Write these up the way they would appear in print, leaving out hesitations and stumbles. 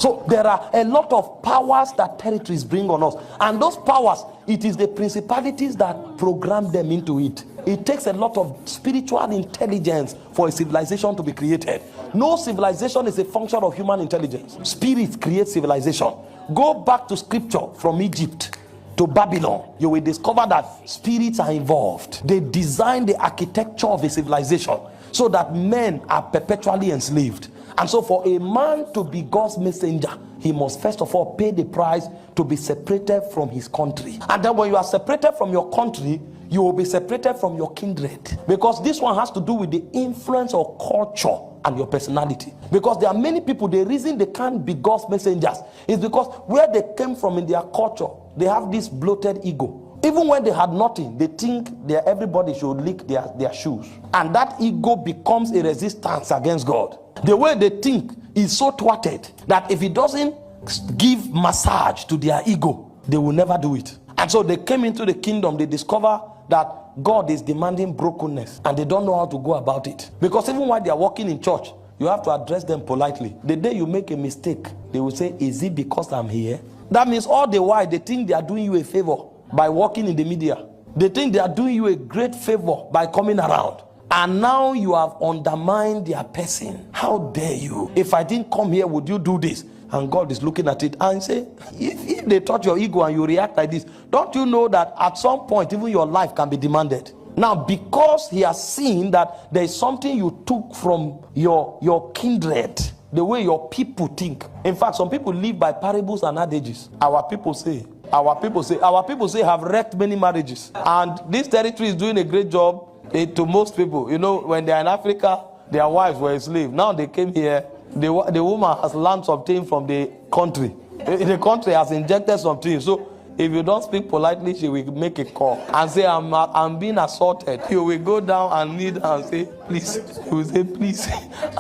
So there are a lot of powers that territories bring on us, and those powers, it is the principalities that program them into it. It takes a lot of spiritual intelligence for a civilization to be created. No civilization is a function of human intelligence. Spirit creates civilization. Go back to scripture from Egypt to Babylon, you will discover that spirits are involved. They design the architecture of a civilization so that men are perpetually enslaved. And so for a man to be God's messenger, he must first of all pay the price to be separated from his country. And then when you are separated from your country, you will be separated from your kindred, because this one has to do with the influence of culture and your personality. Because there are many people, the reason they can't be God's messengers is because where they came from in their culture, they have this bloated ego. Even when they had nothing, they think that everybody should lick their shoes, and that ego becomes a resistance against God. The way they think is so thwarted that if it doesn't give massage to their ego, they will never do it. And so they came into the kingdom, they discover that God is demanding brokenness, and they don't know how to go about it. Because even while they are walking in church, you have to address them politely. The day you make a mistake, they will say, is it because I'm here? That means all the while they think they are doing you a favor by walking in the media. They think they are doing you a great favor by coming around. And now you have undermined their person. How dare you? If I didn't come here, would you do this? And God is looking at it and say, if they touch your ego and you react like this, don't you know that at some point even your life can be demanded? Now, because he has seen that there is something you took from your kindred, the way your people think. In fact, some people live by parables and adages. Our people say have wrecked many marriages. And this territory is doing a great job to most people. You know, when they are in Africa, their wives were slaves. Now they came here, the woman has learned something from the country. The country has injected something. So if you don't speak politely, she will make a call and say, I'm being assaulted. You will go down and kneel and say, please. You will say, please,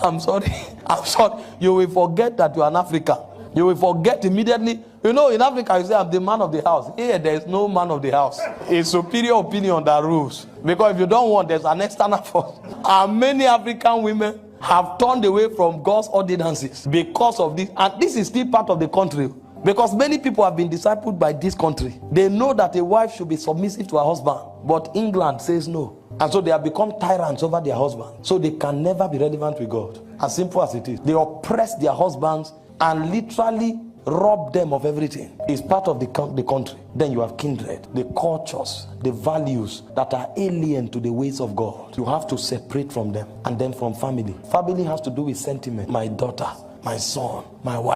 I'm sorry. I'm sorry. You will forget that you are in Africa. You will forget immediately. You know, in Africa, you say, I'm the man of the house. Here, there is no man of the house. It's superior opinion that rules. Because if you don't want, there's an external force. And many African women have turned away from God's ordinances because of this. And this is still part of the country. Because many people have been discipled by this country. They know that a wife should be submissive to her husband. But England says no. And so they have become tyrants over their husband. So they can never be relevant with God. As simple as it is. They oppress their husbands and literally rob them of everything. It's part of the country. Then you have kindred, the cultures, the values that are alien to the ways of God. You have to separate from them. And then from family. Family has to do with sentiment. My daughter, my son, my wife.